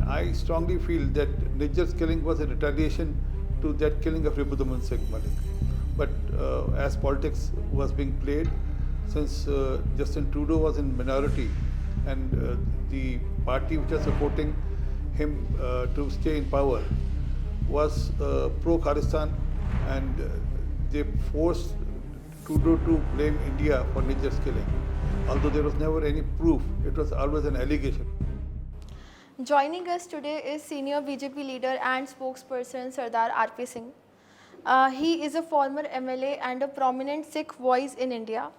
I strongly feel that Nijjar's killing was a retaliation to that killing of Ripudaman Singh Malik. But as politics was being played, since Justin Trudeau was in minority and the party which was supporting him to stay in power was pro-Khalistan, and they forced Trudeau to blame India for Nijjar's killing. Although there was never any proof, it was always an allegation. Joining us today is senior BJP leader and spokesperson Sardar R.P. Singh. He is a former MLA and a prominent Sikh voice in India.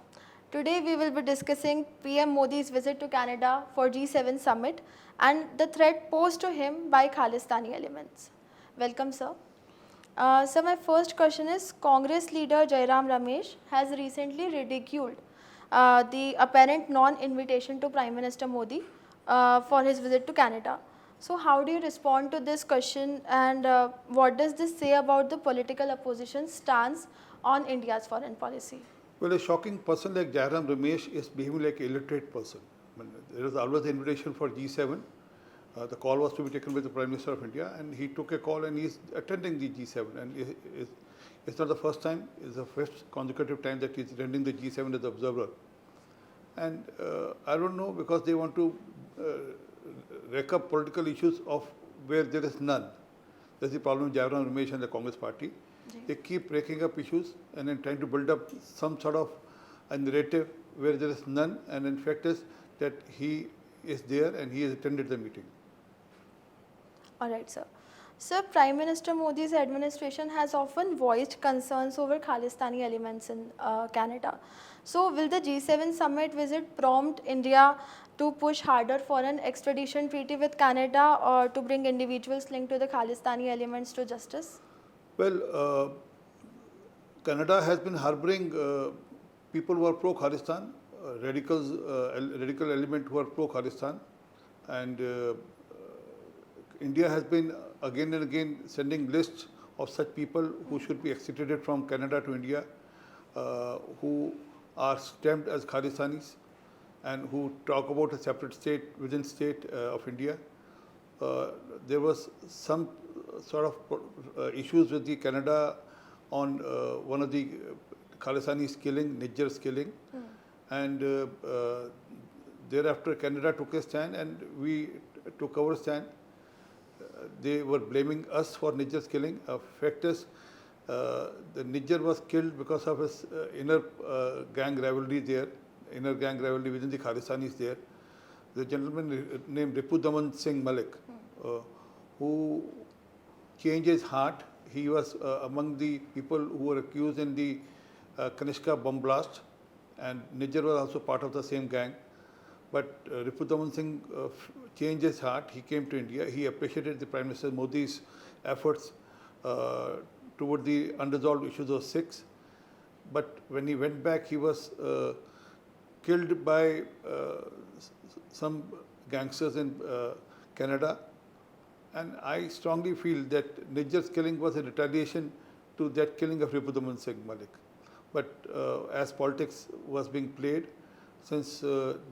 Today we will be discussing PM Modi's visit to Canada for G7 summit and the threat posed to him by Khalistani elements. Welcome, sir. So my first question is, Congress leader Jairam Ramesh has recently ridiculed the apparent non-invitation to Prime Minister Modi for his visit to Canada. So how do you respond to this question, and what does this say about the political opposition's stance on India's foreign policy? Well, a shocking person like Jairam Ramesh is behaving like an illiterate person. I mean, there is always an invitation for G7. The call was to be taken by the Prime Minister of India, and he took a call and he is attending the G7. And it's not the first time, it's the first consecutive time that he is attending the G7 as an observer. And I don't know, because they want to rake up political issues of where there is none. That's the problem with Jairam Ramesh and the Congress party. They keep raking up issues and then trying to build up some sort of a narrative where there is none, and in fact is that he is there and he has attended the meeting. Alright, sir. Sir, Prime Minister Modi's administration has often voiced concerns over Khalistani elements in Canada. So, will the G7 summit visit prompt India to push harder for an extradition treaty with Canada, or to bring individuals linked to the Khalistani elements to justice? Well, Canada has been harboring people who are pro-Khalistan, radical element who are pro-Khalistan, and India has been again and again sending lists of such people who should be extradited from Canada to India, who are stamped as Khalistanis and who talk about a separate state within state of India. There was some sort of issues with the Canada on one of the Khalistanis killing, Nijjar's killing, and thereafter Canada took a stand and we took our stand. They were blaming us for Nijjar's killing. Fact is, the Nijjar was killed because of his inner gang rivalry there, inner gang rivalry within the Khalistanis there. The gentleman named Ripudaman Singh Malik, who changed his heart. He was among the people who were accused in the Kanishka bomb blast, and Nijjar was also part of the same gang. But Ripudaman Singh changed his heart. He came to India. He appreciated the Prime Minister Modi's efforts toward the unresolved issues of Sikhs. But when he went back, he was killed by some gangsters in Canada. And I strongly feel that Nijjar's killing was a retaliation to that killing of Ripudaman Singh Malik. But as politics was being played, since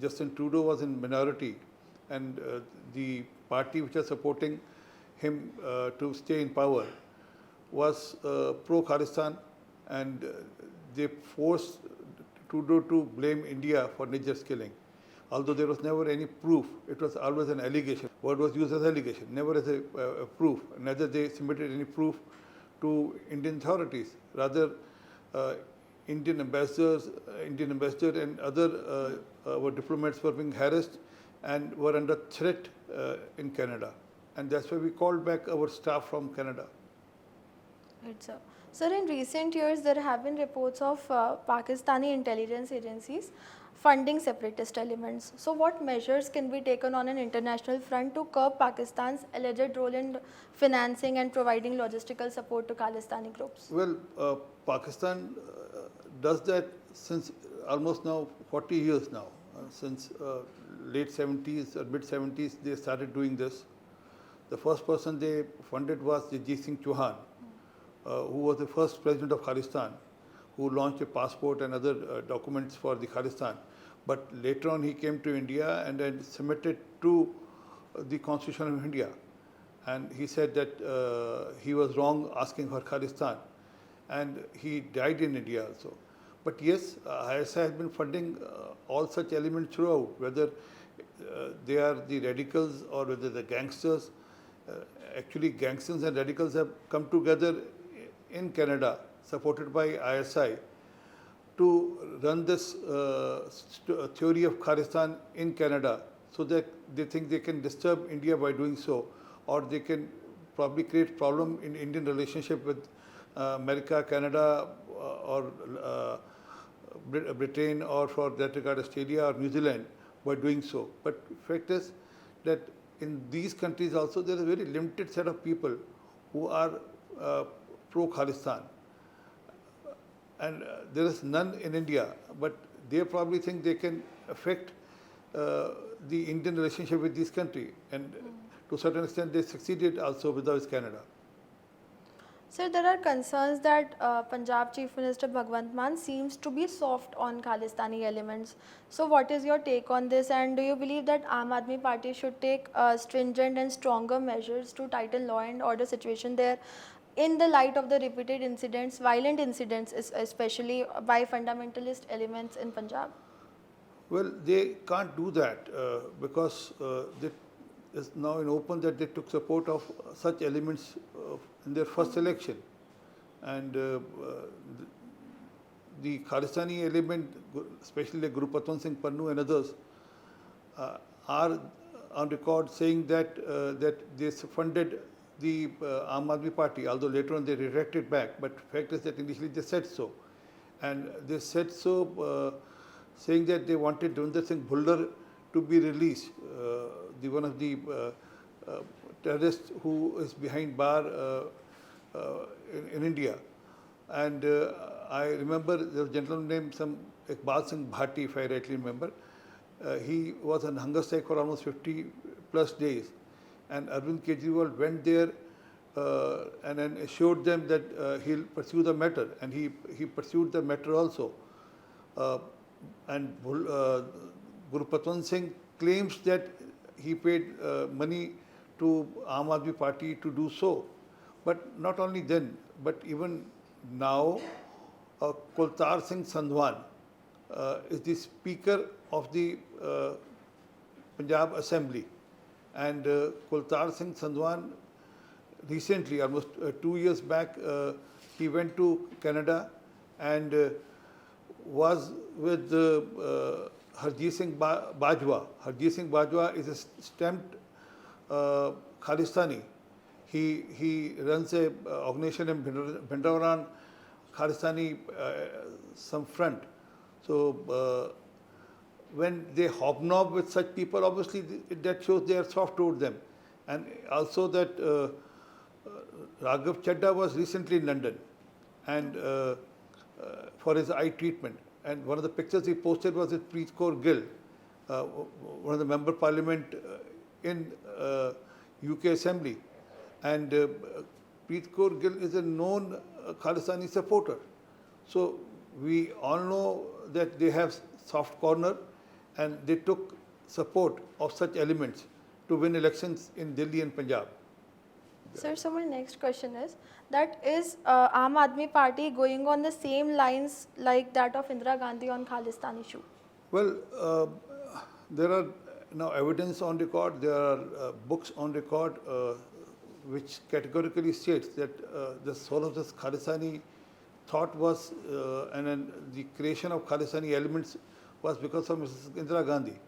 Justin Trudeau was in minority and the party which was supporting him to stay in power was pro-Khalistan, and they forced Trudeau to blame India for Nijjar's killing. Although there was never any proof, it was always an allegation. Word was used as allegation, never as a proof. Neither they submitted any proof to Indian authorities. Rather, Indian ambassador and other diplomats were being harassed and were under threat in Canada. And that's why we called back our staff from Canada. Right, sir. Sir, in recent years, there have been reports of Pakistani intelligence agencies funding separatist elements. So what measures can be taken on an international front to curb Pakistan's alleged role in financing and providing logistical support to Khalistani groups? Well, Pakistan does that since almost now 40 years now. Since late 70s or mid 70s, they started doing this. The first person they funded was Jagjeet Singh Chauhan, who was the first president of Khalistan, who launched a passport and other documents for the Khalistan. But later on he came to India and then submitted to the Constitution of India. and he said that he was wrong asking for Khalistan, and he died in India also. But yes, ISI has been funding all such elements throughout, whether they are the radicals or whether the gangsters. Actually, gangsters and radicals have come together in Canada, supported by ISI, to run this theory of Khalistan in Canada, so that they think they can disturb India by doing so, or they can probably create problem in Indian relationship with America, Canada, or Britain, or for that regard Australia or New Zealand by doing so. But fact is that in these countries also there is a very limited set of people who are pro-Khalistan, and there is none in India, but they probably think they can affect the Indian relationship with this country, and to a certain extent they succeeded also with Canada. Sir, there are concerns that Punjab Chief Minister Bhagwant Mann seems to be soft on Khalistani elements. So what is your take on this, and do you believe that Aam Aadmi Party should take stringent and stronger measures to tighten law and order situation there in the light of the repeated incidents, violent incidents, especially by fundamentalist elements in Punjab? Well, they can't do that because it is now in open that they took support of such elements in their first election, and the Khalistani element, especially like Guru Patwant Singh Pannu and others, are on record saying that that they funded the Aam Aadmi Party, although later on they retracted back. But fact is that initially they said so, and they said so saying that they wanted Devinder Singh Bhullar to be released, the one of the terrorists who is behind bar in India. And I remember there was a gentleman named Iqbal Singh Bhatti, if I rightly remember. He was on hunger strike for almost 50 plus days, and Arvind Kejriwal went there and then assured them that he'll pursue the matter, and he pursued the matter also. And Guru Patwant Singh claims that he paid money to Aam Aadmi Party to do so. But not only then, but even now, Kultar Singh Sandhwan is the Speaker of the Punjab Assembly. And Kultar Singh Sandhwan recently, almost 2 years back, he went to Canada and was with Harjit Singh Bajwa. Harjit Singh Bajwa is a stamped Khalistani. He runs a organization in Bhindawaran, Khalistani some front. So when they hobnob with such people, obviously that shows they are soft toward them. And also that Raghav Chadha was recently in London and for his eye treatment. And one of the pictures he posted was with Preet Kaur Gill, one of the member parliament in UK Assembly. And Preet Kaur Gill is a known Khalistani supporter. So we all know that they have soft corner, and they took support of such elements to win elections in Delhi and Punjab. Sir, so my next question is that is Aam Aadmi Party going on the same lines like that of Indira Gandhi on Khalistan issue? Well, there are now evidence on record, there are books on record which categorically states that the soul of this Khalistani thought was, and then the creation of Khalistani elements was because of Mrs. Indira Gandhi.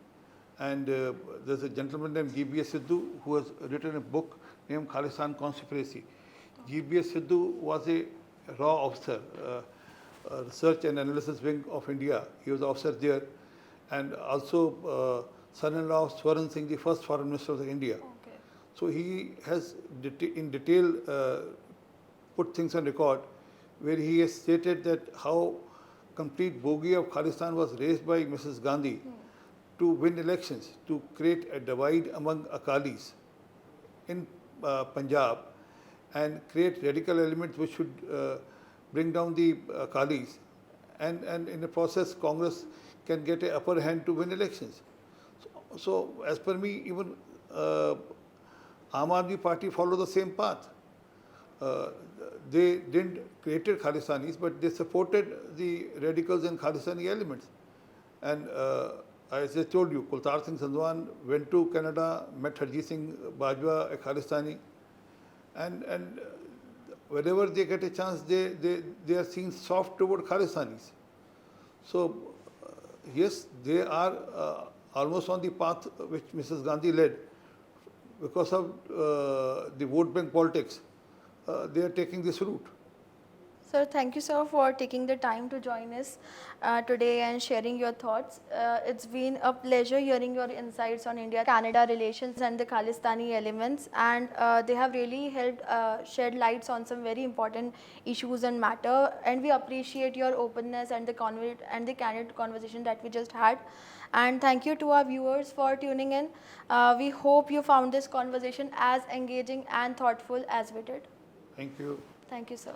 And there's a gentleman named G.B.S. Sidhu who has written a book named Khalistan Conspiracy. G.B.S. Sidhu was a raw officer, research and analysis wing of India. He was an officer there, and also son-in-law of Swaran Singh, the first foreign minister of India. Okay. So he has in detail put things on record where he has stated that how complete bogie of Khalistan was raised by Mrs. Gandhi to win elections, to create a divide among Akalis in Punjab and create radical elements which should bring down the Akalis, and in the process Congress can get an upper hand to win elections. So as per me, even Aam Aadmi Party followed the same path. They didn't created Khalistanis, but they supported the radicals and Khalistani elements. And as I told you, Kultar Singh Sandwan went to Canada, met Harjit Singh Bajwa, a Khalistani, and whenever they get a chance, they are seen soft toward Khalistanis. So yes, they are almost on the path which Mrs. Gandhi led. Because of the vote bank politics, they are taking this route. Sir, thank you, sir, for taking the time to join us today and sharing your thoughts. It's been a pleasure hearing your insights on India-Canada relations and the Khalistani elements, and they have really helped shed lights on some very important issues and matter. And we appreciate your openness and the candid conversation that we just had. And thank you to our viewers for tuning in. We hope you found this conversation as engaging and thoughtful as we did. Thank you. Thank you, sir.